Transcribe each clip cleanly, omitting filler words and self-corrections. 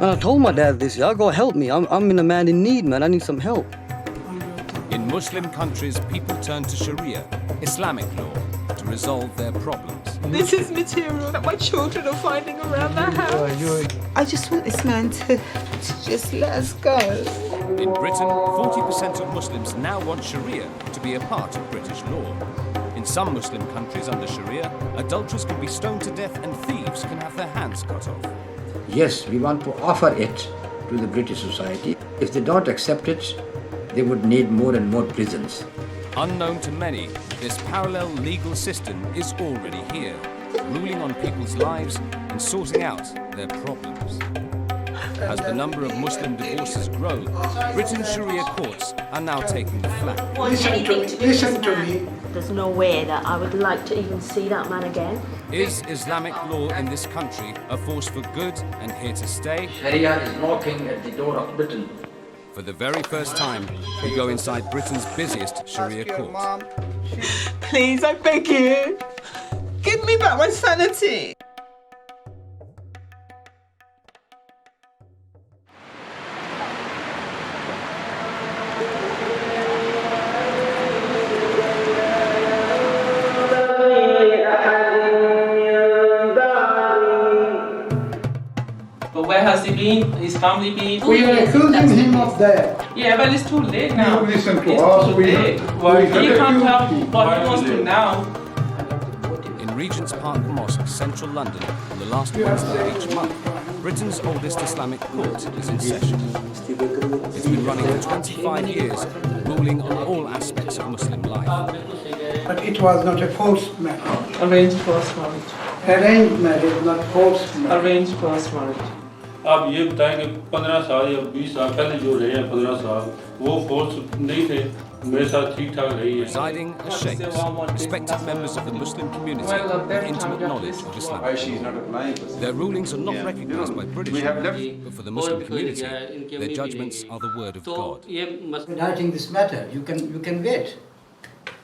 I told my dad this, y'all gotta help me. I'm in a man in need, man. I need some help. In Muslim countries, people turn to Sharia, Islamic law, to resolve their problems. This is material that my children are finding around the house. I just want this man to just let us go. In Britain, 40% of Muslims now want Sharia to be a part of British law. In some Muslim countries under Sharia, adulterers can be stoned to death and thieves can have their hands cut off. Yes, we want to offer it to the British society. If they don't accept it, they would need more and more prisons. Unknown to many, this parallel legal system is already here, ruling on people's lives and sorting out their problems. As the number of Muslim divorces grow, Britain's Sharia courts are now taking the flak. Listen to me. There's no way that I would like to even see that man again. Is Islamic law in this country a force for good and here to stay? Sharia is knocking at the door of Britain. For the very first time, we go inside Britain's busiest Sharia court. Please, I beg you. Give me back my sanity. Where has he been? His family been? We are accusing him of that. Yeah, but it's too late now. You listen to it's us. Too late. He can't tell what he wants to now. In Regent's Park Mosque, central London, on the last Wednesday of each month, Britain's oldest Islamic court is in session. It's been running for 25 years, ruling on all aspects of Muslim life. But it was not a forced marriage. Arranged first marriage. Arranged marriage, not forced marriage. Arranged first marriage. आप ये बताएं कि 15 साल या 20 साल पहले जो रहे हैं 15 साल वो फोर्स नहीं थे मेरे साथ ठीक ठाक रही है. Presiding are Sheikhs, respected members of the Muslim community with intimate knowledge of Islam. Their rulings are not recognised by British law, but for the Muslim community, their judgments are the word of God. Expediting this matter, you can wait.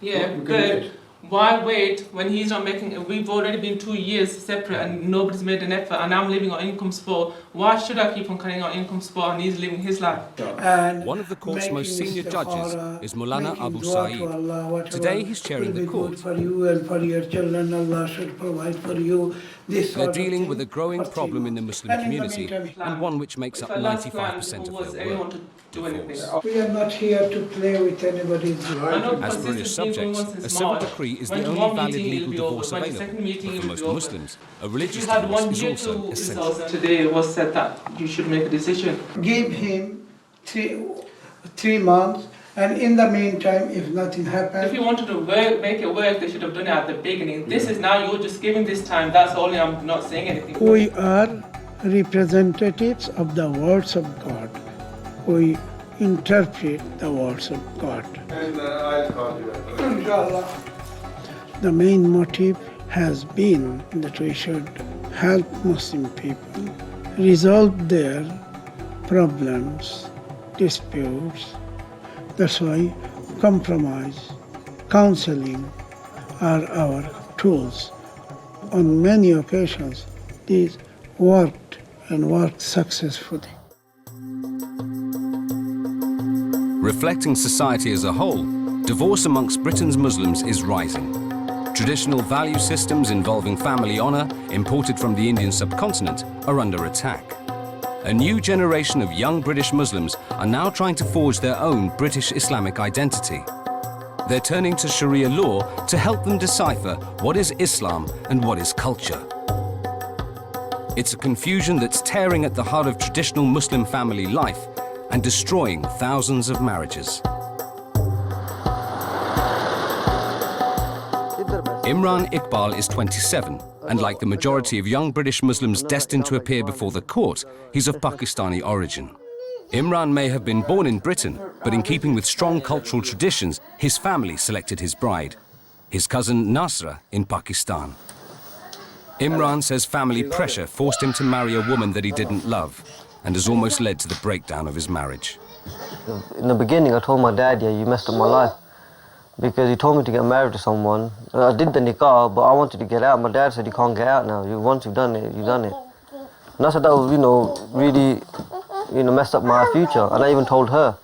Yeah, but why wait when he's not making? We've already been 2 years separate and nobody's made an effort, and I'm living on income support. Why should I keep on cutting out income support and he's living his life? One of the court's most senior judges is Maulana Abu Sa'id. Today he's chairing the court. For you and for your children, Allah should provide for you. They're dealing with a growing problem in the Muslim community, and one which makes up 95% of their work. We are not here to play with anybody's life. As British subjects, a civil decree is the only valid legal divorce available. But for most Muslims, a religious divorce is also essential. Today it was said that you should make a decision. Give him three months, and in the meantime, if nothing happens... If you wanted to make it work, they should have done it at the beginning. This is now, you're just giving this time, that's only, I'm not saying anything. We are representatives of the words of God. We interpret the words of God. And I'll call you. Inshallah. The main motive has been that we should help Muslim people resolve their problems, disputes. That's why compromise, counseling are our tools. On many occasions, these worked and worked successfully. Reflecting society as a whole, divorce amongst Britain's Muslims is rising. Traditional value systems involving family honour, imported from the Indian subcontinent, are under attack. A new generation of young British Muslims are now trying to forge their own British Islamic identity. They're turning to Sharia law to help them decipher what is Islam and what is culture. It's a confusion that's tearing at the heart of traditional Muslim family life and destroying thousands of marriages. Imran Iqbal is 27, and like the majority of young British Muslims destined to appear before the court, he's of Pakistani origin. Imran may have been born in Britain, but in keeping with strong cultural traditions, his family selected his bride, his cousin Nasra in Pakistan. Imran says family pressure forced him to marry a woman that he didn't love, and has almost led to the breakdown of his marriage. In the beginning, I told my dad, yeah, you messed up my life. because he told me to get married to someone. I did the nikah, but I wanted to get out. My dad said you can't get out now. Once you've done it, you've done it. And I said that was, really, messed up my future. And I even told her.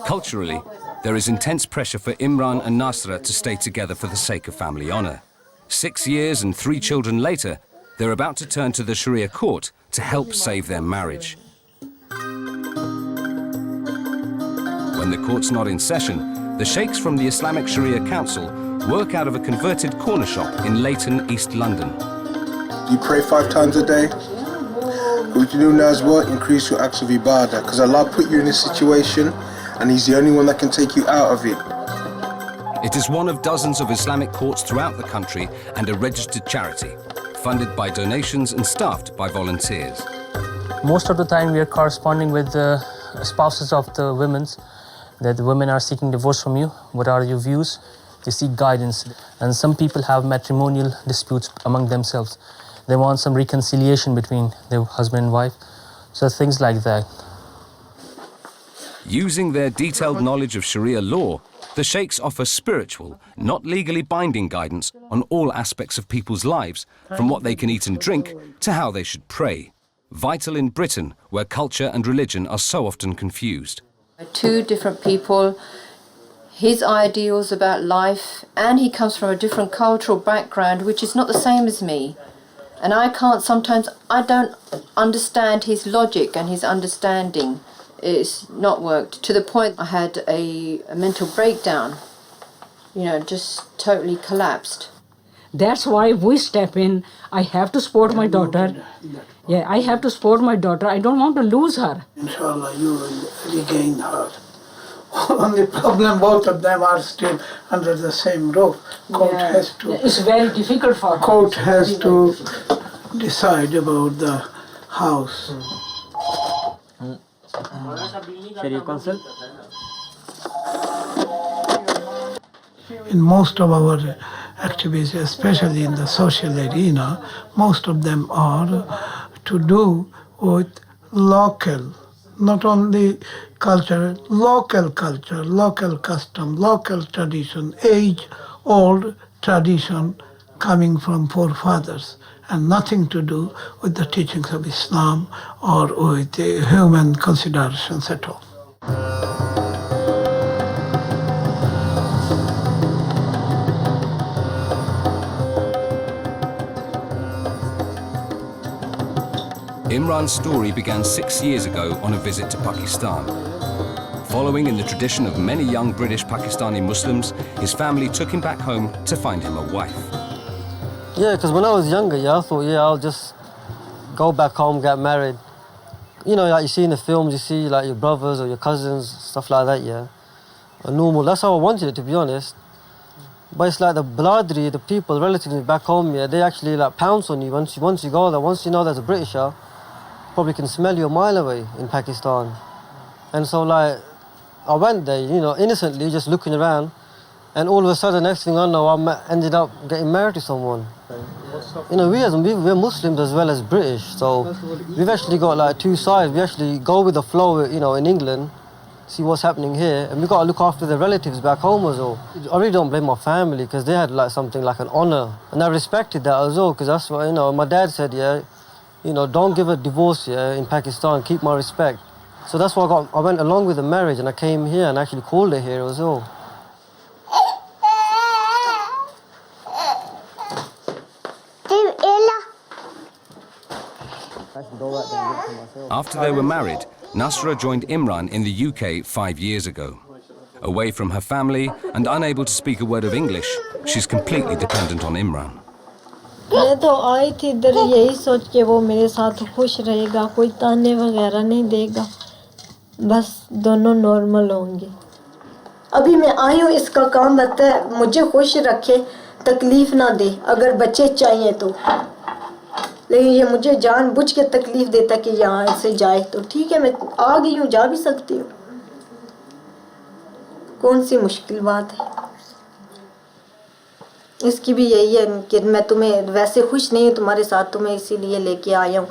Culturally, there is intense pressure for Imran and Nasra to stay together for the sake of family honor. 6 years and 3 children later, they're about to turn to the Sharia Court to help save their marriage. When the court's not in session, the Sheikhs from the Islamic Sharia Council work out of a converted corner shop in Leighton, East London. You pray 5 times a day. What you do now as well, increase your acts of ibadah, because Allah put you in this situation and He's the only one that can take you out of it. It is one of dozens of Islamic courts throughout the country and a registered charity, funded by donations and staffed by volunteers. Most of the time we are corresponding with the spouses of the women, that the women are seeking divorce from you. What are your views? They seek guidance. And some people have matrimonial disputes among themselves. They want some reconciliation between their husband and wife. So things like that. Using their detailed knowledge of Sharia law, the Sheikhs offer spiritual, not legally binding guidance on all aspects of people's lives, from what they can eat and drink to how they should pray. Vital in Britain, where culture and religion are so often confused. 2 different people, his ideals about life, and he comes from a different cultural background, which is not the same as me. And I don't understand his logic and his understanding. It's not worked, to the point I had a mental breakdown, just totally collapsed. That's why we step in. I have to support my daughter. Yeah, I have to support my daughter. I don't want to lose her. Inshallah, you will regain her. Only problem, both of them are still under the same roof. Court has to. It's very difficult for her. Court has to decide about the house. Sharia Council. In most of our activities, especially in the social arena, most of them are to do with local, not only culture, local custom, local tradition, age-old tradition coming from forefathers, and nothing to do with the teachings of Islam or with the human considerations at all. Imran's story began 6 years ago on a visit to Pakistan. Following in the tradition of many young British Pakistani Muslims, his family took him back home to find him a wife. Yeah, because when I was younger, I thought, I'll just go back home, get married. Like you see in the films, you see like your brothers or your cousins, stuff like that, normal. That's how I wanted it, to be honest. But it's like the biladri, the people, relatives back home, they actually like pounce on you once you go there. Once you know there's a Britisher, probably can smell you a mile away in Pakistan. And so like, I went there, innocently, just looking around, and all of a sudden, next thing I know, I ended up getting married to someone. We're Muslims as well as British, so we've actually got like 2 sides. We actually go with the flow, in England, see what's happening here, and we've got to look after the relatives back home as well. I really don't blame my family, because they had like something like an honor, and I respected that as well, because that's what, my dad said, don't give a divorce in Pakistan, keep my respect. So that's why I went along with the marriage, and I came here and actually called it here as well. After they were married, Nasra joined Imran in the UK 5 years ago. Away from her family and unable to speak a word of English, she's completely dependent on Imran. मैं तो आई थी इधर यही सोच के वो मेरे साथ खुश रहेगा, कोई ताने वगैरह नहीं देगा, बस दोनों नॉर्मल होंगे. अभी मैं आई हूँ, इसका काम रहता है मुझे खुश रखे, तकलीफ ना दे, अगर बच्चे चाहिए तो. लेकिन ये मुझे जानबूझ के तकलीफ देता कि यहाँ से जाए, तो ठीक है, मैं आ गई हूँ, जा भी सकती हूँ. कौन सी मुश्किल बात है. इसकी भी यही है कि मैं तुम्हें वैसे खुश नहीं हूँ तुम्हारे साथ, तुम्हें इसीलिए लेके आया हूँ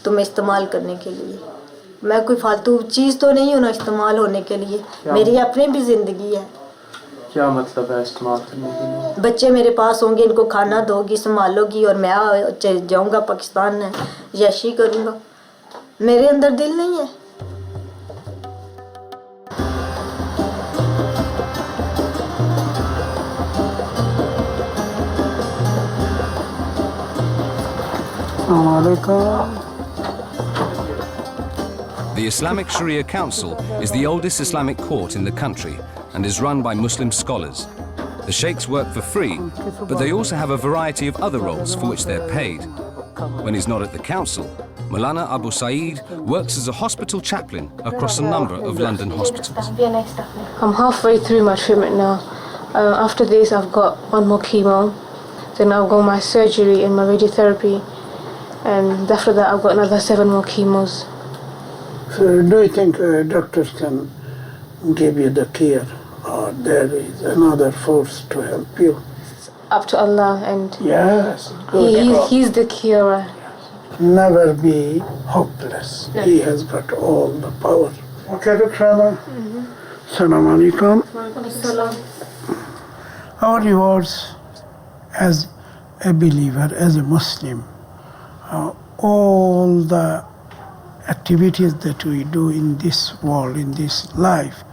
तुम्हें इस्तेमाल करने के लिए। मैं कोई फालतू चीज़ तो नहीं हूँ ना इस्तेमाल होने के लिए, मेरी अपनी भी ज़िंदगी है। क्या मतलब है इस्तेमाल करने के लिए? बच्चे मेरे पास होंगे, इनको खाना दोगी, संभालोगी और मैं जाऊँगा पाकिस्तान में यशी करूँगा, मेरे अंदर दिल नहीं है। The Islamic Sharia Council is the oldest Islamic court in the country and is run by Muslim scholars. The sheikhs work for free, but they also have a variety of other roles for which they're paid. When he's not at the council, Maulana Abu Saeed works as a hospital chaplain across a number of London hospitals. I'm halfway through my treatment now. After this, I've got one more chemo. Then I've got my surgery and my radiotherapy. And after that, I've got another 7 more chemos. So do you think doctors can give you the care, or there is another force to help you? It's up to Allah, and yes, He's the curer. Never be hopeless. No. He has got all the power. Okay, Dr. Assalamu alaikum. Our rewards as a believer, as a Muslim, all the activities that we do in this world, in this life,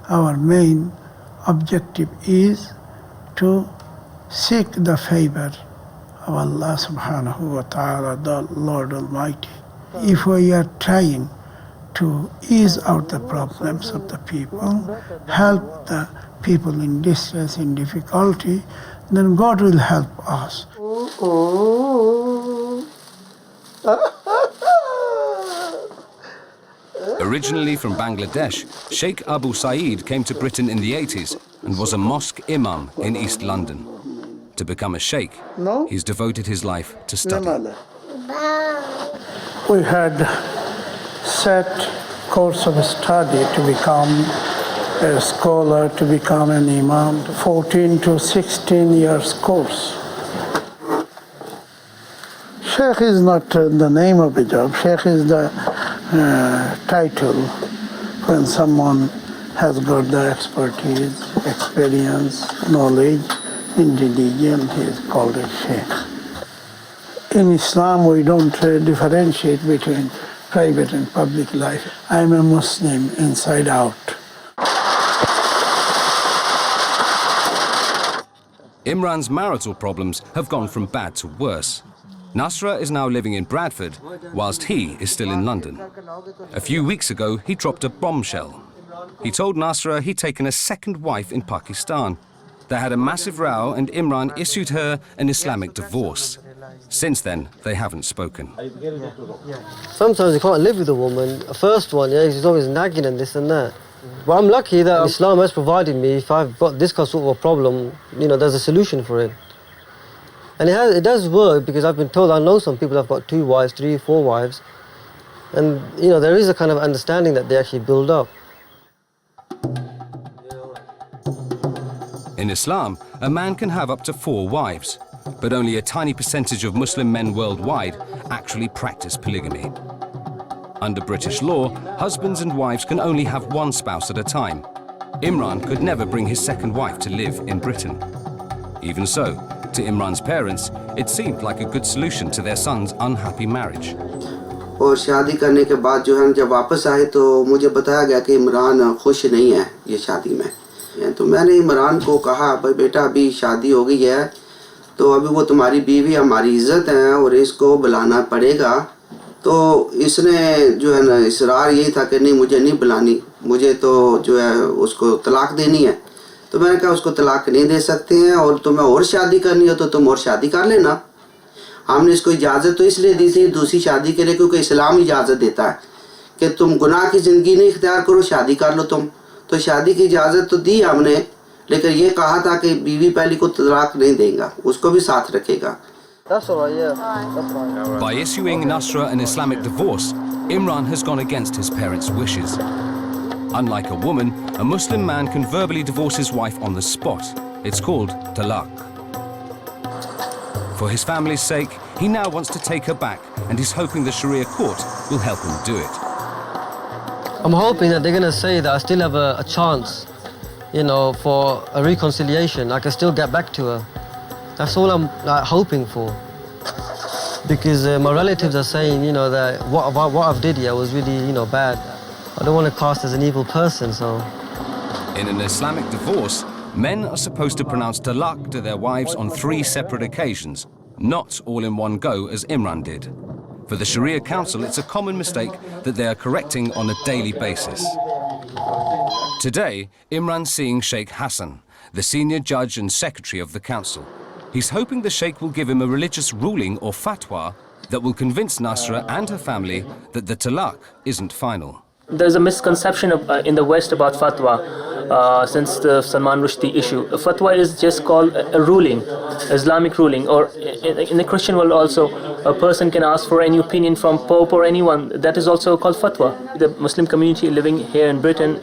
our main objective is to seek the favor of Allah subhanahu wa ta'ala, the Lord Almighty. If we are trying to ease out the problems of the people, help the people in distress, in difficulty, then God will help us. Originally from Bangladesh, Sheikh Abu Saeed came to Britain in the 80s and was a mosque imam in East London. To become a sheikh, he's devoted his life to study. We had set course of study to become a scholar, to become an imam, 14 to 16 years course. Sheikh is not the name of a job. Sheikh is the title when someone has got the expertise, experience, knowledge in religion. He is called a sheikh. In Islam, we don't differentiate between private and public life. I'm a Muslim inside out. Imran's marital problems have gone from bad to worse. Nasra is now living in Bradford, whilst he is still in London. A few weeks ago, he dropped a bombshell. He told Nasra he'd taken a second wife in Pakistan. They had a massive row and Imran issued her an Islamic divorce. Since then, they haven't spoken. Sometimes you can't live with a woman. The first one, yeah, she's always nagging and this and that. But I'm lucky that Islam has provided me, if I've got this sort of a problem, you know, there's a solution for it. And it does work, because I've been told, I know some people have got 2 wives, 3, 4 wives. And, you know, there is a kind of understanding that they actually build up. In Islam, a man can have up to 4 wives, but only a tiny percentage of Muslim men worldwide actually practice polygamy. Under British law, husbands and wives can only have 1 spouse at a time. Imran could never bring his second wife to live in Britain. Even so, to Imran's parents, it seemed like a good solution to their son's unhappy marriage. और शादी करने के बाद जो है जब वापस आए तो मुझे बताया गया कि इमरान खुश नहीं है ये शादी में। तो मैंने इमरान को कहा, भाई बेटा अभी शादी हो गई है तो अभी वो तुम्हारी बीवी हमारी इज्जत है और इसको बुलाना पड़ेगा। तो इसने जो है ना इसरार यही था कि नहीं मुझे नहीं बुलानी, मुझे तो जो है उसको तलाक देनी है। तो मैंने कहा उसको तलाक नहीं दे सकते हैं और तुम्हें और शादी करनी हो तो तुम और शादी कर लेना। हमने इसको इजाज़त तो इसलिए दी थी दूसरी शादी के लिए क्योंकि इस्लाम इजाज़त देता है कि तुम गुनाह की ज़िंदगी नहीं इख्तियार करो, शादी कर लो तुम। तो शादी की इजाज़त तो दी हमने, लेकिन ये कहा था कि बीवी पहली को तलाक नहीं देगा, उसको भी साथ रखेगा। That's all right, yeah. That's right. By issuing Nasra an Islamic divorce, Imran has gone against his parents' wishes. Unlike a woman, a Muslim man can verbally divorce his wife on the spot. It's called Talaq. For his family's sake, he now wants to take her back, and he's hoping the Sharia Court will help him do it. I'm hoping that they're going to say that I still have a chance, you know, for a reconciliation. I can still get back to her. That's all I'm hoping for. Because my relatives are saying, you know, that what I've did here was really, you know, bad. I don't want to cast as an evil person, so... In an Islamic divorce, men are supposed to pronounce talaq to their wives on 3 separate occasions, not all in one go as Imran did. For the Sharia Council, it's a common mistake that they are correcting on a daily basis. Today, Imran's seeing Sheikh Hassan, the senior judge and secretary of the council. He's hoping the Sheikh will give him a religious ruling or fatwa that will convince Nasra and her family that the talaq isn't final. There's a misconception in the West about fatwa since the Salman Rushdie issue. A fatwa is just called a ruling, Islamic ruling, or in the Christian world also, a person can ask for any opinion from Pope or anyone. That is also called fatwa. The Muslim community living here in Britain,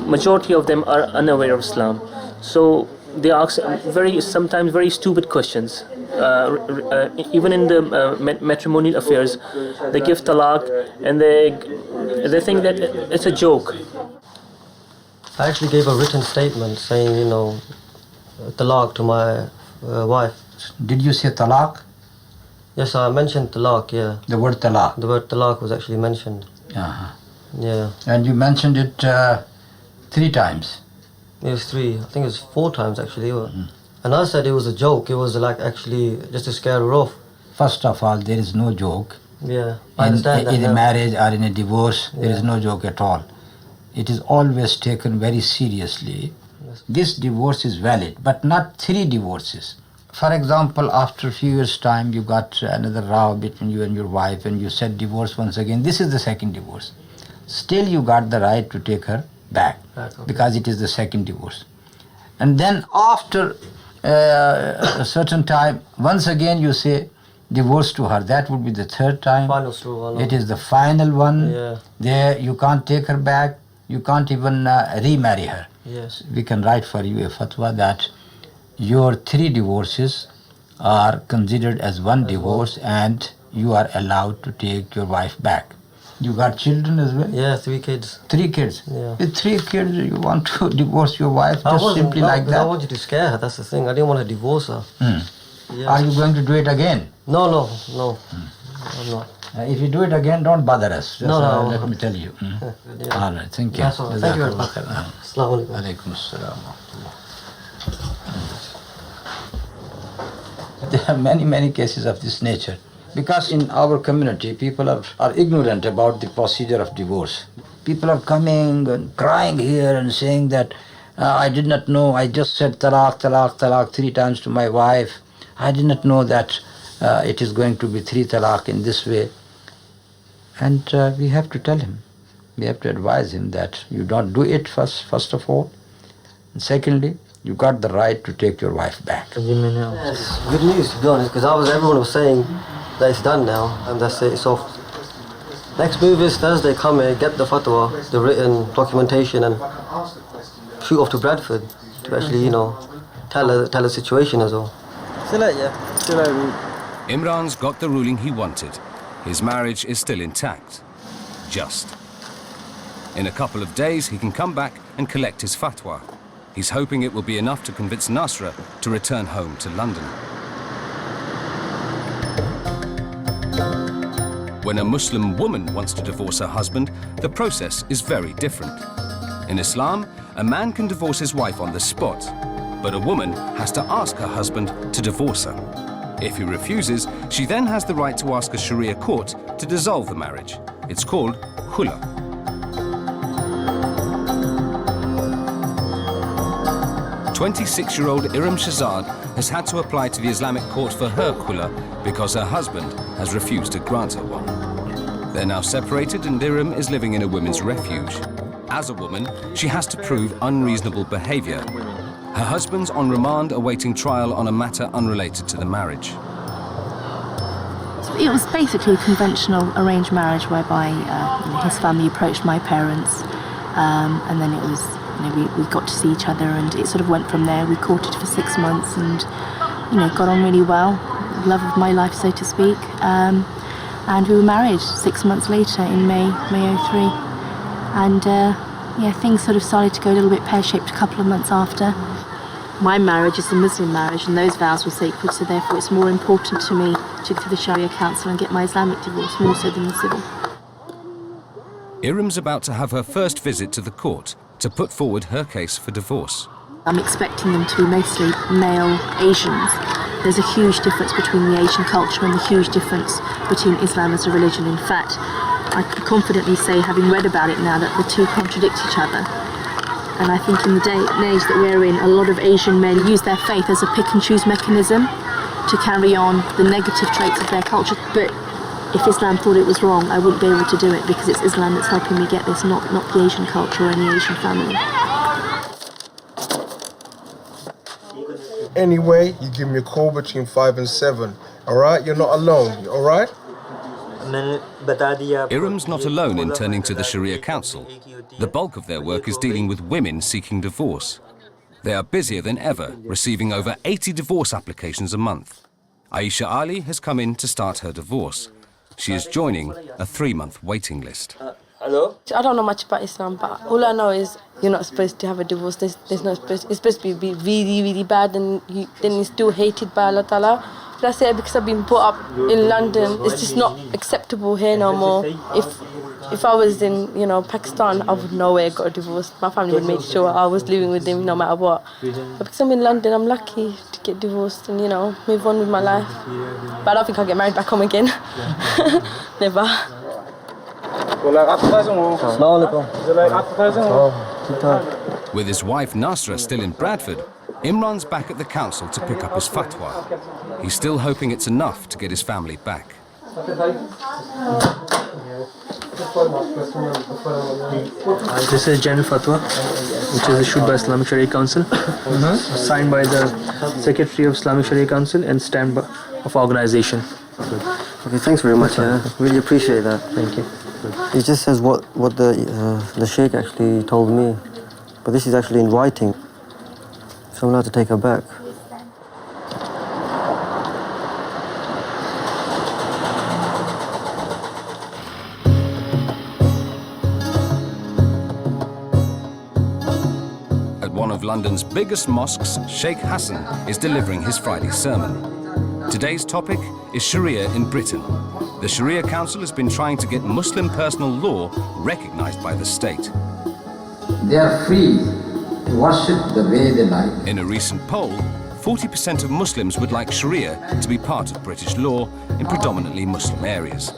majority of them are unaware of Islam. So they ask sometimes very stupid questions. Even in the matrimonial affairs, they give talaq and they think that it's a joke. I actually gave a written statement saying, you know, talaq to my wife. Did you say talaq? Yes, I mentioned talaq, yeah. The word talaq? The word talaq was actually mentioned. Uh-huh. Yeah. And you mentioned it 3 times? It was 3, I think it was 4 times actually. And I said it was a joke, it was like actually just to scare her off. First of all, there is no joke. Yeah, I understand that. In a marriage or in a divorce, there is no joke at all. It is always taken very seriously. Yes. This divorce is valid, but not 3 divorces. For example, after a few years' time, you got another row between you and your wife and you said divorce once again. This is the 2nd divorce. Still you got the right to take her back because it is the 2nd divorce. And then after a certain time, once again you say divorce to her. That would be the 3rd time. Final straw. It is the final one. Yeah. There you can't take her back. You can't even remarry her. Yes. We can write for you a fatwa that your 3 divorces are considered as one divorce and you are allowed to take your wife back. You got children as well? Yeah, 3 kids. 3 kids? Yeah. With 3 kids, you want to divorce your wife just simply like that? I wanted to scare her, that's the thing. I didn't want to divorce her. Yeah. Are you going to do it again? No. I'm not. If you do it again, don't bother us. Just, No. Let me tell you. Yeah. All right, thank you. That's all right. Thank you very much. Assalamu alaikum. There are many cases of this nature. Because in our community, people are ignorant about the procedure of divorce. People are coming and crying here and saying that I did not know, I just said talaq 3 times to my wife. I did not know that it is going to be 3 talaq in this way. And we have to tell him, we have to advise him that you don't do it first of all. And secondly, you got the right to take your wife back. Yes, good news to be honest, because everyone was saying that it's done now and that's it, it's off. Next move is Thursday, come here, get the fatwa, the written documentation and shoot off to Bradford to actually, you know, tell the situation as well. See you later, yeah. See you later. Imran's got the ruling he wanted. His marriage is still intact. Just. In a couple of days, he can come back and collect his fatwa. He's hoping it will be enough to convince Nasra to return home to London. When a Muslim woman wants to divorce her husband, the process is very different. In Islam, a man can divorce his wife on the spot, but a woman has to ask her husband to divorce her. If he refuses, she then has the right to ask a Sharia court to dissolve the marriage. It's called khula. "26-year-old Irum Shahzad has had to apply to the Islamic court for her khula because her husband has refused to grant her one. They're now separated and Irum is living in a women's refuge. As a woman, she has to prove unreasonable behavior. Her husband's on remand awaiting trial on a matter unrelated to the marriage. It was basically a conventional arranged marriage whereby his family approached my parents and then it was, we got to see each other and it sort of went from there. We courted for 6 months and, got on really well. love of my life, so to speak. And we were married 6 months later in May 03. And things sort of started to go a little bit pear-shaped a couple of months after. My marriage is a Muslim marriage and those vows were sacred, so therefore it's more important to me to go to the Sharia Council and get my Islamic divorce, more so than the civil. Irum's about to have her first visit to the court to put forward her case for divorce. I'm expecting them to be mostly male Asians. There's a huge difference between the Asian culture and the huge difference between Islam as a religion. In fact, I can confidently say, having read about it now, that the two contradict each other. And I think in the day and age that we're in, a lot of Asian men use their faith as a pick-and-choose mechanism to carry on the negative traits of their culture. But if Islam thought it was wrong, I wouldn't be able to do it because it's Islam that's helping me get this, not the Asian culture or any Asian family. Anyway, you give me a call between 5 and 7. All right? You're not alone. All right? Irum's not alone in turning to the Sharia Council. The bulk of their work is dealing with women seeking divorce. They are busier than ever, receiving over 80 divorce applications a month. Aisha Ali has come in to start her divorce. She is joining a 3-month waiting list. Hello? I don't know much about Islam, but all I know is you're not supposed to have a divorce. There's no supposed. It's supposed to be really, really bad, and then you're still hated by Allah Ta'ala. But I say it because I've been brought up in London. It's just not acceptable here no more. If I was in, Pakistan, I would nowhere got a divorce. My family would make sure I was living with them no matter what. But because I'm in London, I'm lucky to get divorced and, move on with my life. But I don't think I'll get married back home again. Never. With his wife Nasra still in Bradford, Imran's back at the council to pick up his fatwa. He's still hoping it's enough to get his family back. This is General Fatwa, which is issued by Islamic Sharia Council, signed by the Secretary of Islamic Sharia Council and stamp of organization. Okay, thanks very much. Really appreciate that. Thank you. It just says what the Sheikh actually told me, but this is actually in writing, so I'm allowed to take her back. At one of London's biggest mosques, Sheikh Hassan is delivering his Friday sermon. Today's topic is Sharia in Britain. The Sharia Council has been trying to get Muslim personal law recognized by the state. They are free to worship the way they like. In a recent poll, 40% of Muslims would like Sharia to be part of British law in predominantly Muslim areas.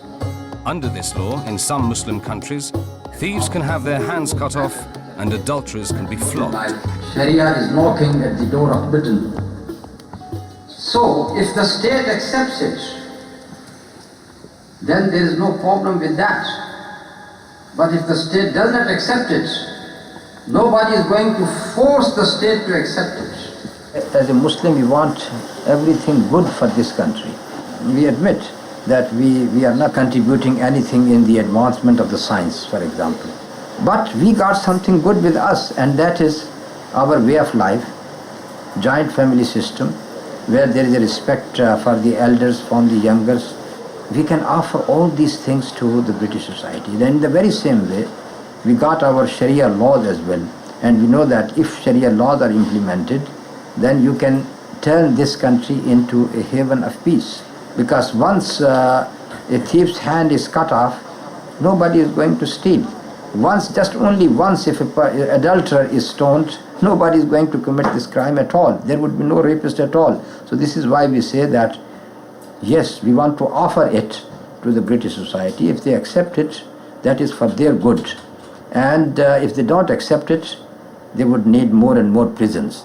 Under this law, in some Muslim countries, thieves can have their hands cut off and adulterers can be flogged. Sharia is knocking at the door of Britain. So, if the state accepts it, then there is no problem with that. But if the state does not accept it, nobody is going to force the state to accept it. As a Muslim, we want everything good for this country. We admit that we are not contributing anything in the advancement of the science, for example. But we got something good with us, and that is our way of life, joint family system, where there is a respect for the elders from the youngers. We can offer all these things to the British society. Then in the very same way, we got our Sharia laws as well. And we know that if Sharia laws are implemented, then you can turn this country into a haven of peace. Because once a thief's hand is cut off, nobody is going to steal. Only once, if an adulterer is stoned, nobody is going to commit this crime at all. There would be no rapist at all. So this is why we say that, yes, we want to offer it to the British society. If they accept it, that is for their good. And if they don't accept it, they would need more and more prisons.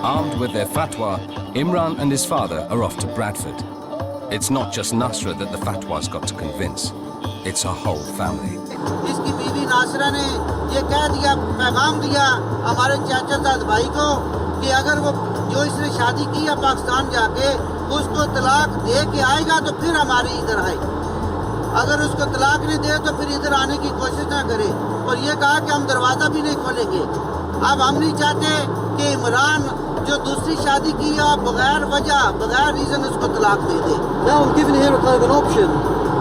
Armed with their fatwa, Imran and his father are off to Bradford. It's not just Nasra that the fatwa's got to convince. It's her whole family. इसकी बीवी नासरा ने ये कह दिया, पैगाम दिया हमारे चाचाजाद भाई को कि अगर वो जो इसने शादी की है पाकिस्तान जाके उसको तलाक दे के आएगा तो फिर हमारे इधर आए, अगर उसको तलाक नहीं दे तो फिर इधर आने की कोशिश ना करे, और ये कहा कि हम दरवाज़ा भी नहीं खोलेंगे। अब हम नहीं चाहते कि इमरान जो दूसरी शादी की या बगैर वजह बगैर रीजन उसको तलाक दे दे. Now I'm giving her a kind of an option.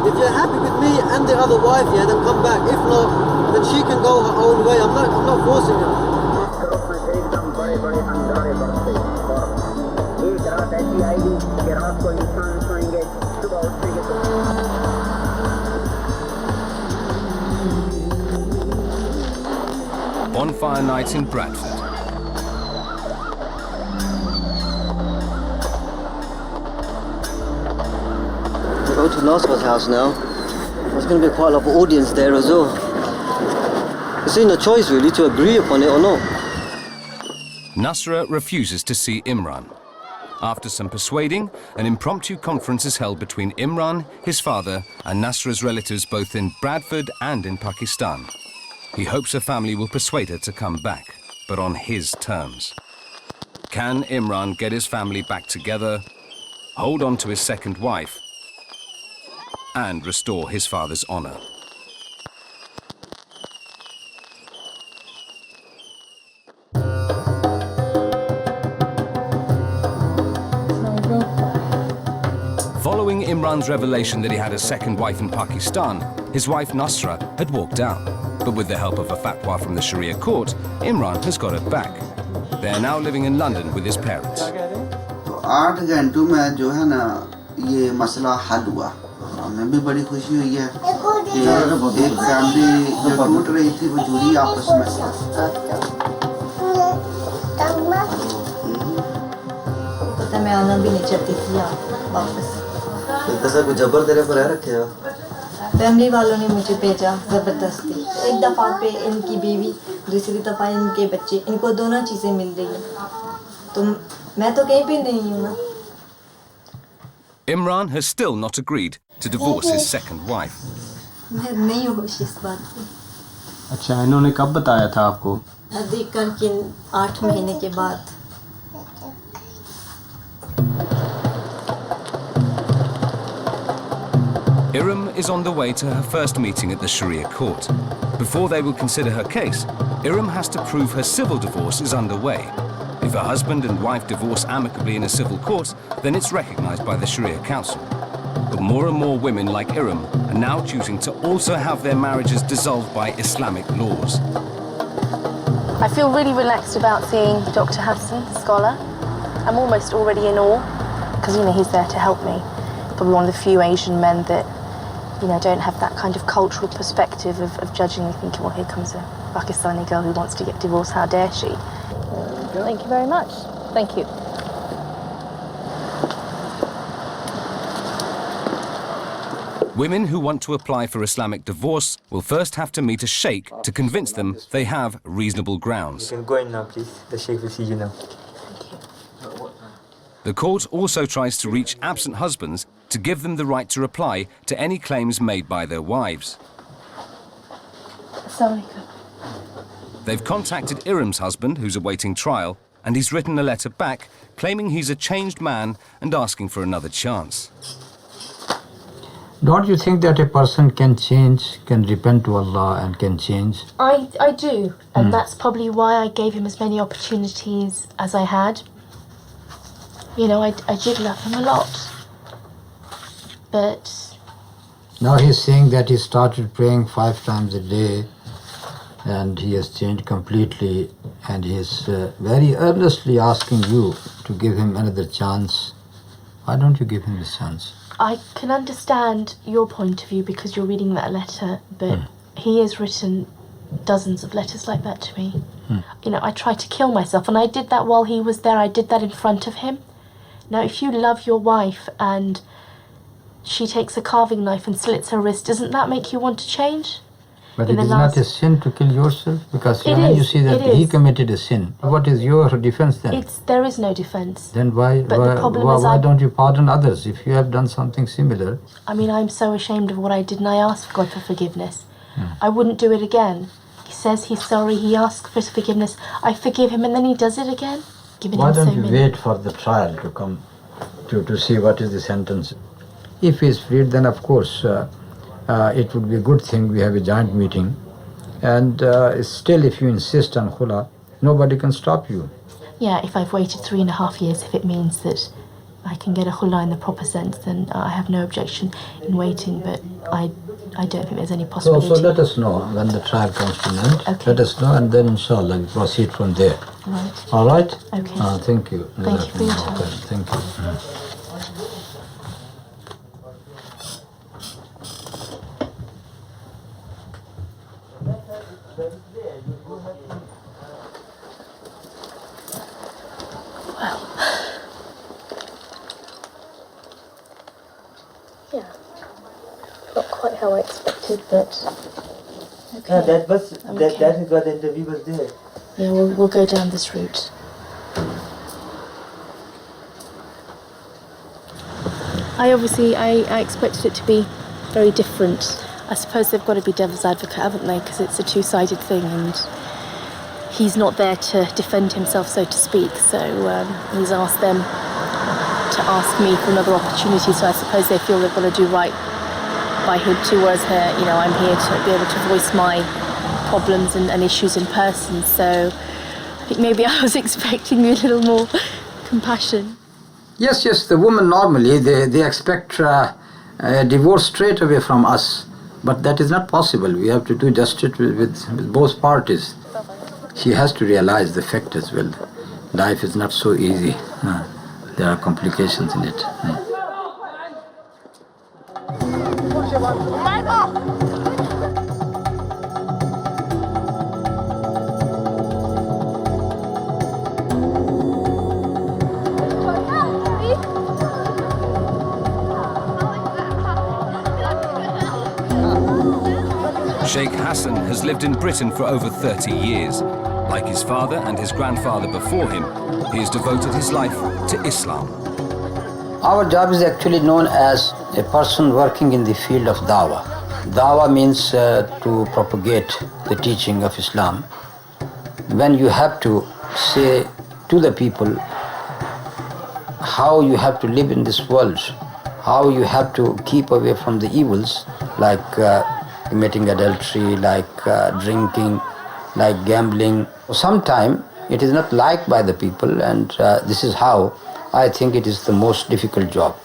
If you're happy with me and the other wife, yeah, then come back. If not, then she can go her own way. I'm not forcing her. Bonfire night in Bradford. We're going to Nasra's house now. There's going to be quite a lot of audience there as well. It's in a choice really to agree upon it or not. Nasra refuses to see Imran. After some persuading, an impromptu conference is held between Imran, his father, and Nasra's relatives both in Bradford and in Pakistan. He hopes her family will persuade her to come back, but on his terms. Can Imran get his family back together, hold on to his second wife, and restore his father's honor? Following Imran's revelation that he had a second wife in Pakistan, his wife Nasra had walked out. But with the help of a fatwa from the Sharia Court, Imran has got her back. They are now living in London with his parents. 8 घंटों में जो है ना ये मसला हल हुआ. हमें भी बड़ी खुशी हुई है कि एक फैमिली जो टूट रही थी वो जुड़ी आपस में. पता मैं आना भी नहीं चाहती थी वापस. कैसा कुछ जबर तेरे पर है रखे हो? फैमिली वालों ने मुझे भेजा ज़बरदस्ती. एक दफ़ा पे इनकी बीवी, दूसरी दफ़ा इनके बच्चे, इनको दोनों चीज़ें मिल रही हैं. तो मैं तो कहीं पे नहीं हूँ ना. Imran has still not agreed to divorce his second wife. मैं नहीं होश इस बात पे. अच्छा, इन्होंने कब बताया था आपको? शादी करके 8 महीने के बाद. Irum is on the way to her first meeting at the Sharia Court. Before they will consider her case, Irum has to prove her civil divorce is underway. If a husband and wife divorce amicably in a civil court, then it's recognised by the Sharia Council. But more and more women like Irum are now choosing to also have their marriages dissolved by Islamic laws. I feel really relaxed about seeing Dr. Hassan, the scholar. I'm almost already in awe, because, he's there to help me. Probably one of the few Asian men that, don't have that kind of cultural perspective of judging and thinking, well, here comes a Pakistani girl who wants to get divorced, how dare she? Thank you very much. Thank you. Women who want to apply for Islamic divorce will first have to meet a sheikh to convince them they have reasonable grounds. You can go in now, please. The sheikh will see you now. The court also tries to reach absent husbands to give them the right to reply to any claims made by their wives. They've contacted Irum's husband, who's awaiting trial, and he's written a letter back claiming he's a changed man and asking for another chance. Don't you think that a person can change, can repent to Allah and can change? I do, and that's probably why I gave him as many opportunities as I had. I did love him a lot. But now he's saying that he started praying 5 times a day and he has changed completely, and he is very earnestly asking you to give him another chance. Why don't you give him this chance? I can understand your point of view because you're reading that letter, but he has written dozens of letters like that to me. I tried to kill myself, and I did that while he was there. I did that in front of him. Now, if you love your wife and she takes a carving knife and slits her wrist, doesn't that make you want to change? But it is not a sin to kill yourself? Because when you see that he committed a sin, what is your defense then? There is no defense. Then why don't you pardon others if you have done something similar? I'm so ashamed of what I did, and I asked God for forgiveness. I wouldn't do it again. He says he's sorry, he asks for forgiveness. I forgive him, and then he does it again. Why don't you wait for the trial to come to see what is the sentence? If he is freed, then of course it would be a good thing. We have a joint meeting, and still if you insist on khula, Nobody can stop you. Yeah, if I've waited 3.5 years, if it means that I can get a khula in the proper sense, then I have no objection in waiting, but I don't think there's any possibility. So let us know when the trial comes to an end. Okay. Let us know, and then inshallah we proceed from there. Right. All right? Okay. Thank you. Thank you for your time. Thank you. Yeah. Not quite how I expected, but okay. Yeah, that is what the interview was there. Yeah, we'll go down this route. I expected it to be very different. I suppose they've got to be devil's advocate, haven't they? Because it's a two-sided thing, and he's not there to defend himself, so to speak. So he's asked them to ask me for another opportunity. So I suppose they feel they've got to do right by him too, whereas I'm here to be able to voice my problems and issues in person. So I think maybe I was expecting a little more compassion. Yes, the women normally, they expect a divorce straight away from us. But that is not possible. We have to do justice with both parties. She has to realize the fact as well. Life is not so easy. There are complications in it. Sheikh Hassan has lived in Britain for over 30 years. Like his father and his grandfather before him, he has devoted his life to Islam. Our job is actually known as a person working in the field of dawah. Dawah means to propagate the teaching of Islam. When you have to say to the people how you have to live in this world, how you have to keep away from the evils like committing adultery, like drinking, like gambling. Sometimes it is not liked by the people, and this is how I think it is the most difficult job.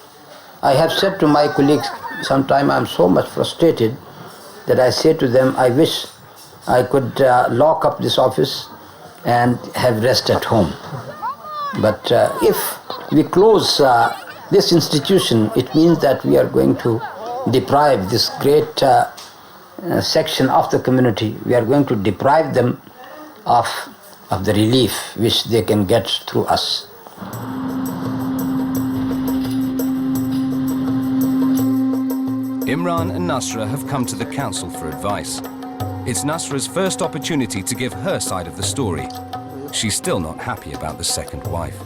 I have said to my colleagues, sometimes I am so much frustrated that I say to them, I wish I could lock up this office and have rest at home. But if we close this institution, it means that we are going to deprive this great section of the community, we are going to deprive them of the relief which they can get through us. Imran and Nasra have come to the council for advice. It's Nasra's first opportunity to give her side of the story. She's still not happy about the second wife.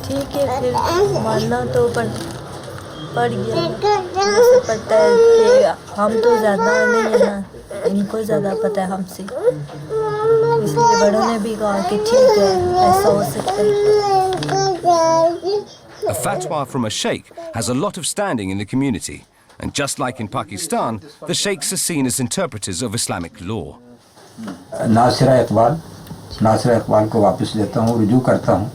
ठीक है फिर मानना तो पड़ गया मुझे पता है कि हम तो ज़्यादा नहीं है ना इनको ज़्यादा पता है हमसे इसलिए बड़ों ने भी कहा कि ठीक है ऐसा हो सकता है. A fatwa from a sheikh has a lot of standing in the community, and just like in Pakistan, the sheikhs are seen as interpreters of Islamic law. Nasira Iqbal को वापस लेता हूँ, रुजू करता हूँ,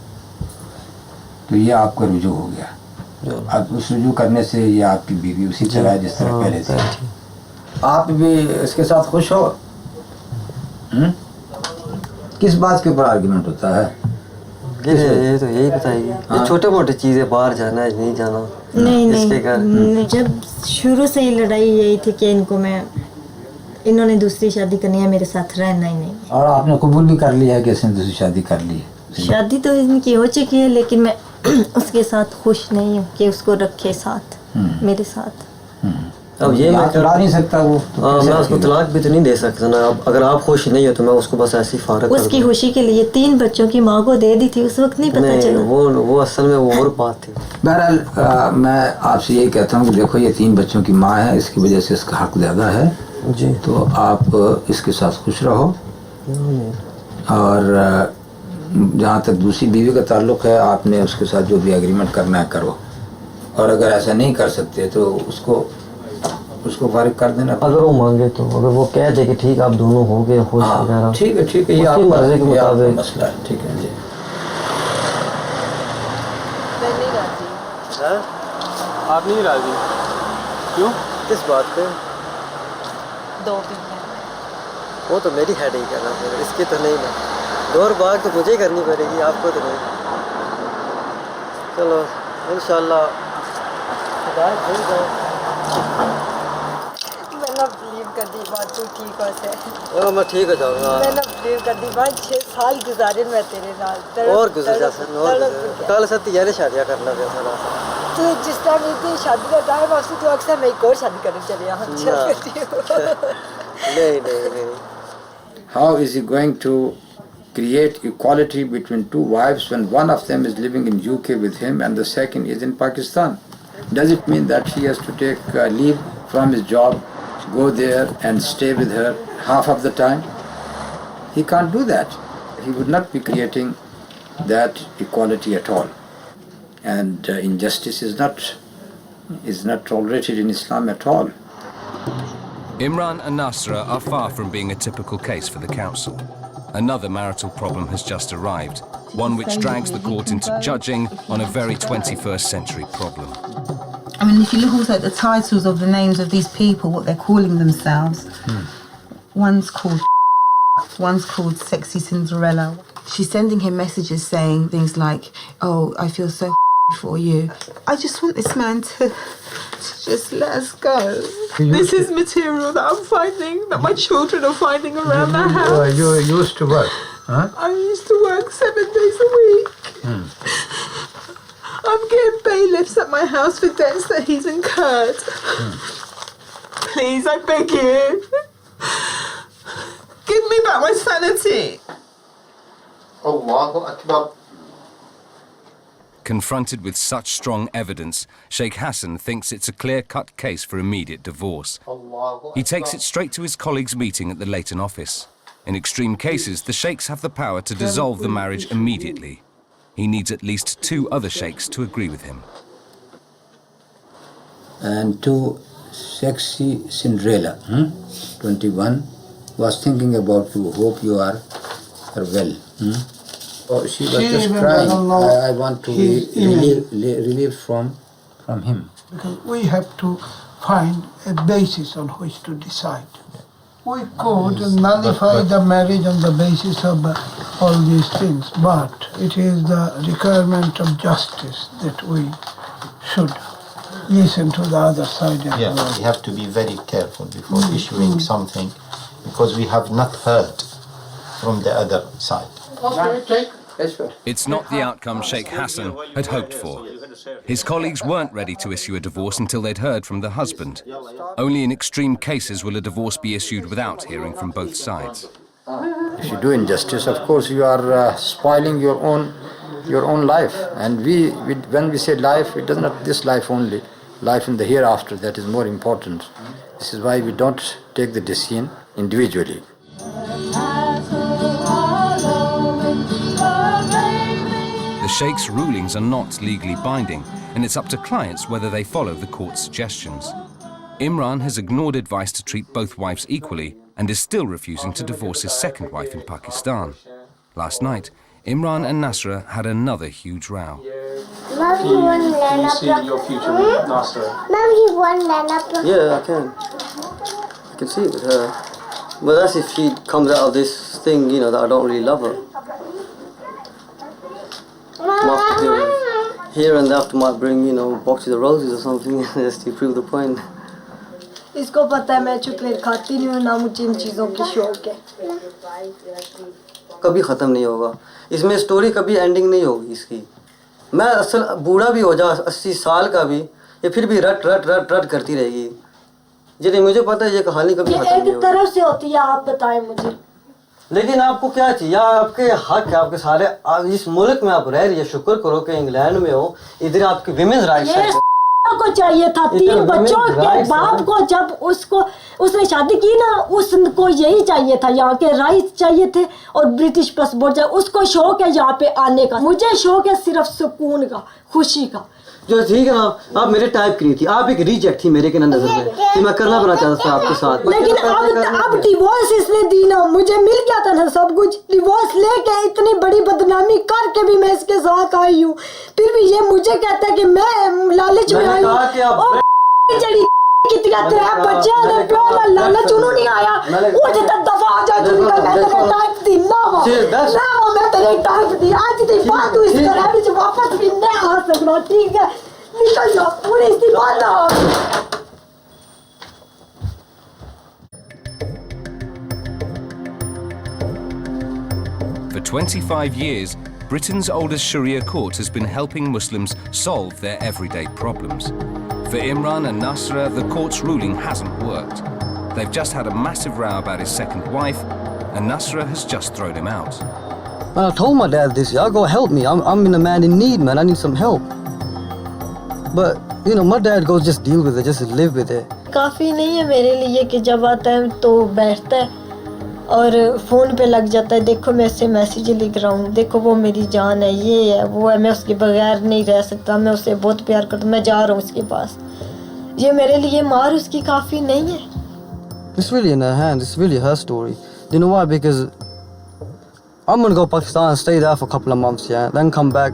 तो ये आपका रुजू हो गया. अब उस रुजू करने से ये आपकी बीवी उसी तरह है जिस तरह पहले थी. आप भी इसके साथ खुश हो? किस बात के ऊपर आर्गुमेंट होता है? ये तो यही बताइए. ये छोटे मोटे चीज़ें, बाहर जाना है नहीं जाना. नहीं जब शुरू से ही लड़ाई यही थी कि इन्होंने दूसरी शादी करनी है, मेरे साथ रहना ही नहीं. और आपने कबूल भी कर लिया है कि इसने दूसरी शादी कर ली है? शादी तो इनकी हो चुकी है, लेकिन मैं उसके साथ खुश नहीं हूँ कि उसको रखे साथ मेरे साथ. अब ये मैं चला नहीं सकता वो. मैं उसको तलाक भी तो नहीं दे सकता ना. अब अगर आप खुश नहीं हो तो मैं उसको बस ऐसी फारग कर उसकी खुशी के लिए 3 बच्चों की माँ को दे दी थी, उस वक्त नहीं पता चला. वो असल में वो और बात थी. बहरहाल मैं आपसे यही कहता हूँ कि देखो ये 3 बच्चों की माँ है, इसकी वजह से इसका हक ज़्यादा है जी. तो आप इसके साथ खुश रहो. और जहाँ तक दूसरी बीवी का ताल्लुक़ है, आपने उसके साथ जो भी एग्रीमेंट करना है करो. और अगर ऐसा नहीं कर सकते तो उसको फारिग कर देना। अगर वो मांगे तो, अगर वो कह दे कि ठीक आप दोनों हो गए खुश वगैरह, ठीक है ये आपकी मर्जी के मुताबिक मसला है। ठीक है जी। मैं नहीं राजी। आप नहीं राजी? क्यों? किस बात पे? 2 महीने वो तो मेरी हेडेक है ना, फिर इसकी तो नहीं ना। दौर बाग तो मुझे ही करनी पड़ेगी, आपको तो नहीं। चलो इंशाल्लाह हिदायत हो जाए। मैं ना बिलीव कर दी बात तू ठीक है। मैं ठीक हो जाऊँगा। मैं ना बिलीव कर दी बात 6 साल गुजारे मैं तेरे नाल। और गुजर जा सर, और कल से तैयारी शादियाँ करना वैसा तो जिस टाइम इतनी शादी का टाइम आपसे तो अक्सर मैं एक और शादी करने चले यहाँ नहीं। How is he going to create equality between 2 wives when one of them is living in UK with him and the second is in Pakistan? Does it mean that he has to take leave from his job, go there and stay with her half of the time? He can't do that. He would not be creating that equality at all. And injustice is not tolerated in Islam at all. Imran and Nasra are far from being a typical case for the council. Another marital problem has just arrived, one which drags the court into judging on a very 21st century problem. I mean, if you look also at the titles of the names of these people, what they're calling themselves, one's called Sexy Cinderella. She's sending him messages saying things like, oh, I feel so for you. I just want this man to just let us go. This is material that I'm finding, that my children are finding around the house. You used to work, huh? I used to work 7 days a week. I'm getting bailiffs at my house for debts that he's incurred. Please, I beg you. Give me back my sanity. Allahu Akbar. Confronted with such strong evidence, Sheikh Hassan thinks it's a clear-cut case for immediate divorce. He takes it straight to his colleagues' meeting at the Leighton office. In extreme cases, the Sheikhs have the power to dissolve the marriage immediately. He needs at least 2 other Sheikhs to agree with him. And to Sexy Cinderella, 21, was thinking about you. Hope you are well. Oh, she was just crying. I want to be relieved from him. Because we have to find a basis on which to decide. We could nullify the marriage on the basis of all these things, but it is the requirement of justice that we should listen to the other side. We have to be very careful before issuing something, because we have not heard from the other side. It's not the outcome Sheikh Hassan had hoped for. His colleagues weren't ready to issue a divorce until they'd heard from the husband. Only in extreme cases will a divorce be issued without hearing from both sides. If you do injustice, of course you are spoiling your own life. And when we say life, it is not this life only. Life in the hereafter, that is more important. This is why we don't take the decision individually. The Sheikh's rulings are not legally binding, and it's up to clients whether they follow the court's suggestions. Imran has ignored advice to treat both wives equally and is still refusing to divorce his second wife in Pakistan. Last night, Imran and Nasra had another huge row. Do you see your future with Nasra? Yeah, I can. I can see it with her. But that's if she comes out of this thing, that I don't really love her. Here and after might bring, boxes of roses or something just to prove the point. इसको पता है मैं chocolate खाती नहीं हूँ ना मुझे इन चीज़ों की शौक है. कभी ख़त्म नहीं होगा. इसमें स्टोरी कभी एंडिंग नहीं होगी इसकी. मैं असल बूढ़ा भी हो जा 80 साल का भी, ये फिर भी रट करती रहेगी. जिन्हें मुझे पता है ये कहानी कभी खत्म नहीं होगी. एक तरफ से होती है, आप बताएं मुझे. लेकिन आपको क्या चाहिए? आपके हक है, आपके सारे इस मुल्क में आप रह रही है. शुक्र करो कि इंग्लैंड में हो, इधर आपकी विमेंस राइट्स है. को चाहिए था 3 बच्चों के बाप को, जब उसने शादी की ना, उसको यही चाहिए था, यहाँ के राइट्स चाहिए थे और ब्रिटिश पासपोर्ट चाहिए. उसको शौक है यहाँ पे आने का. मुझे शौक है सिर्फ सुकून का, खुशी का. जो ठीक है ना, आप मेरे टाइप की नहीं थी, आप एक रिजेक्ट थी मेरे के नजर में कि मैं करना बना चाहता था आपके साथ। लेकिन अब डिवोर्स इसने दी ना, मुझे मिल गया था ना सब कुछ। डिवोर्स लेके इतनी बड़ी बदनामी करके भी मैं इसके साथ आई हूँ, फिर भी ये मुझे कहता है कि मैं लालच में आई हूँ। कितना तेरा बच्चा है प्यो ना लालच उन्हों नहीं आया, वो जितना दफा आ जा तू का मैं तेरे टाइप दी ना वो मैं तेरे टाइप दी आज दी बात तू इस तरह भी वापस भी नहीं आ सकना, ठीक है निकल जाओ पूरी इस्तेमाल ना। For 25 years, Britain's oldest Sharia court has been helping Muslims solve their everyday problems. For Imran and Nasra, the court's ruling hasn't worked. They've just had a massive row about his second wife, and Nasra has just thrown him out. Man, I told my dad this, y'all go help me. I'm in a man in need, man. I need some help. But, you know, my dad goes, just deal with it, just live with it. काफ़ी नहीं है मेरे लिए कि जब आता है तो बैठता है और फ़ोन पे लग जाता है, देखो मैं इससे मैसेज लिख रहा हूँ, देखो वो मेरी जान है, ये है वो है, मैं उसके बगैर नहीं रह सकता, मैं उससे बहुत प्यार करता हूँ, मैं जा रहा हूँ उसके पास। ये मेरे लिए मार उसकी काफ़ी नहीं है। It's really in her hands. It's really her story. You know why? Because I'm gonna go to Pakistan, stay there for a couple of months, yeah, then come back,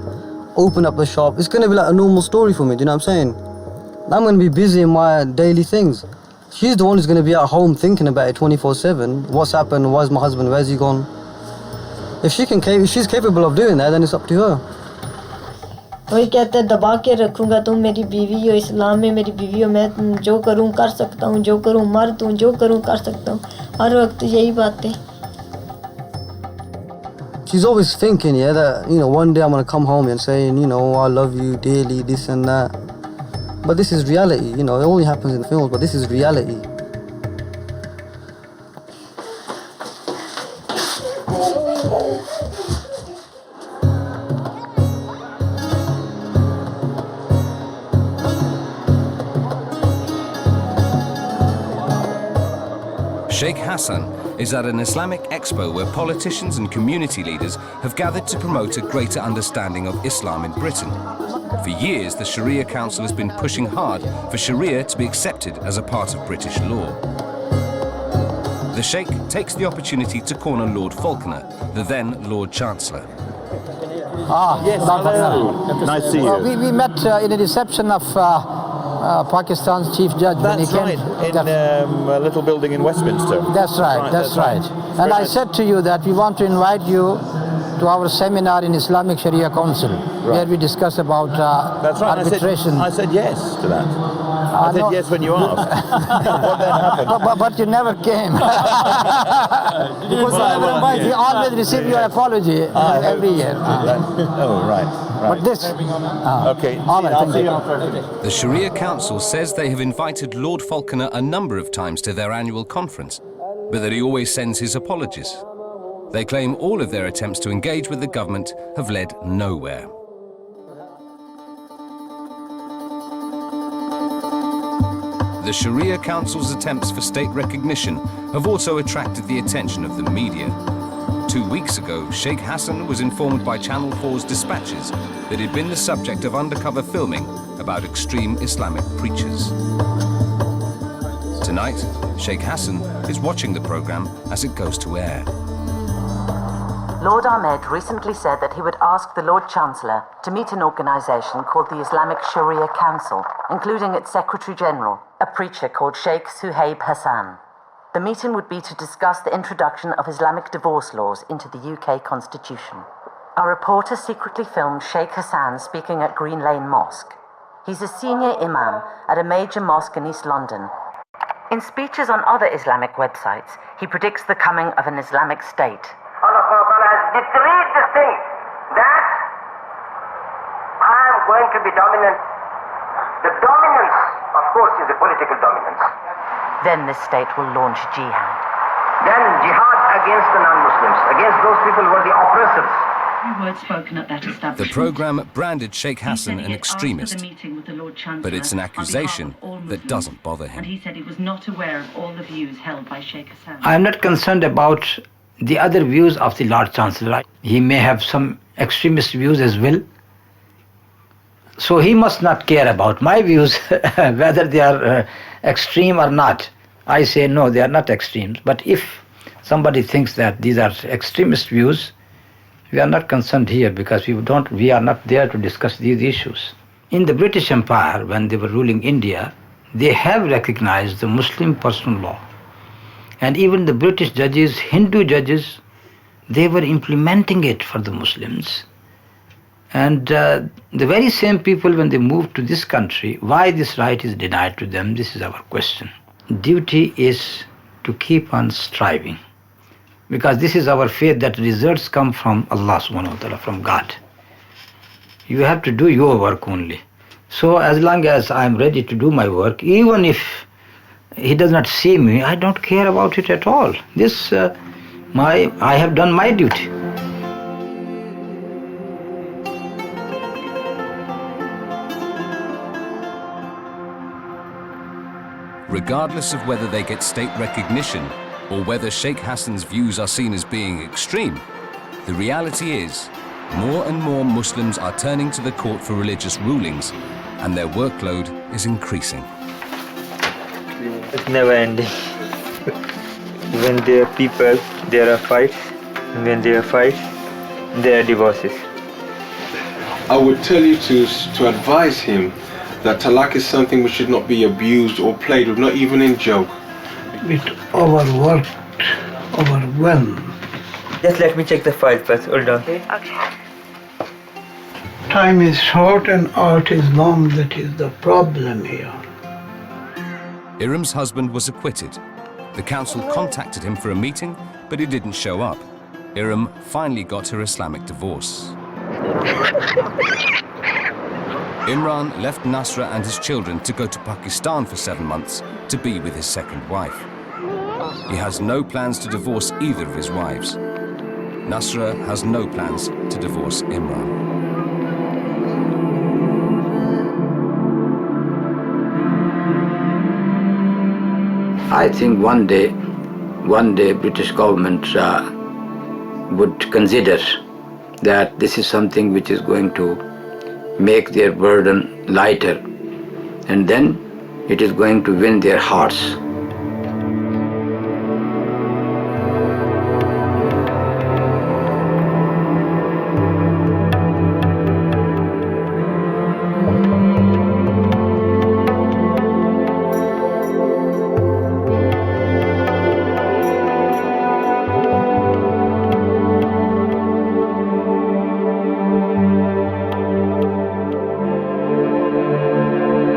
open up the shop. It's gonna be like a normal story for me. Do you know what I'm saying? I'm gonna be busy in my daily things. She's the one who's gonna be at home thinking about it 24/7. What's happened? Where's my husband? Where's he gone? If she's capable of doing that, then it's up to her. वही कहते हैं दबा के रखूँगा, तुम मेरी बीवी हो, इस्लाम में मेरी बीवी हो, मैं जो करूँ कर सकता हूँ, जो करूँ मर्द हूँ, जो करूँ कर सकता हूँ, हर वक्त यही बातें। She's always thinking, yeah, that, you know, one day I'm gonna come home and saying, you know, I love you dearly, this and that. But this is reality, you know, it only happens in films, but this is reality. Sheikh Hassan is at an Islamic expo where politicians and community leaders have gathered to promote a greater understanding of Islam in Britain. For years, the Sharia Council has been pushing hard for Sharia to be accepted as a part of British law. The Sheikh takes the opportunity to corner Lord Falconer, the then Lord Chancellor. Yes, hello. Nice to see you. We met in a reception of Pakistan's chief judge. That's right, in a little building in Westminster. That's right, that's right. And I said to you that we want to invite you to our seminar in Islamic Sharia Council, where we discuss about that's right. arbitration. I said yes to that. I said yes when you asked. What then happened? But you never came. Because I never invite. We always receive your apology every year. Oh, right. But this... okay, I'll see you on Thursday. The Sharia Council says they have invited Lord Falconer a number of times to their annual conference, but that he always sends his apologies. They claim all of their attempts to engage with the government have led nowhere. The Sharia Council's attempts for state recognition have also attracted the attention of the media. 2 weeks ago, Sheikh Hassan was informed by Channel 4's dispatches that he'd been the subject of undercover filming about extreme Islamic preachers. Tonight, Sheikh Hassan is watching the programme as it goes to air. Lord Ahmed recently said that he would ask the Lord Chancellor to meet an organisation called the Islamic Sharia Council, including its Secretary General, a preacher called Sheikh Suhaib Hassan. The meeting would be to discuss the introduction of Islamic divorce laws into the UK Constitution. Our reporter secretly filmed Sheikh Hassan speaking at Green Lane Mosque. He's a senior imam at a major mosque in East London. In speeches on other Islamic websites, he predicts the coming of an Islamic state. Allah has decreed this thing, that I am going to be dominant. The dominance, of course, is the political dominance. Then this state will launch jihad. Then jihad against the non-Muslims, against those people who are the oppressors. Words spoken at that establishment. The programme branded Sheikh Hassan an extremist, but it's an accusation that doesn't bother him. And he said he was not aware of all the views held by Sheikh Hassan. I am not concerned about the other views of the Lord Chancellor. He may have some extremist views as well. So he must not care about my views, whether they are extreme or not. I say no, they are not extremes. But if somebody thinks that these are extremist views, we are not concerned here because we are not there to discuss these issues. In the British Empire, when they were ruling India, they have recognized the Muslim personal law. And even the British judges, Hindu judges, they were implementing it for the Muslims. And the very same people, when they moved to this country, why this right is denied to them, this is our question. Duty is to keep on striving. Because this is our faith that results come from Allah subhanahu wa ta'ala, from God. You have to do your work only. So as long as I am ready to do my work, even if he does not see me, I don't care about it at all. I have done my duty. Regardless of whether they get state recognition or whether Sheikh Hassan's views are seen as being extreme, the reality is more and more Muslims are turning to the court for religious rulings, and their workload is increasing. It's never ending. When there are people, there are fights. When there are fights, there are divorces. I would tell you to advise him that talaq is something which should not be abused or played with, not even in joke. Bit overworked, overwhelmed. Just let me check the file first. Hold on. Okay. Time is short and art is long. That is the problem here. Irum's husband was acquitted. The council contacted him for a meeting, but he didn't show up. Irum finally got her Islamic divorce. Imran left Nasra and his children to go to Pakistan for 7 months to be with his second wife. He has no plans to divorce either of his wives. Nasra has no plans to divorce Imran. I think one day British government would consider that this is something which is going to make their burden lighter, and then it is going to win their hearts.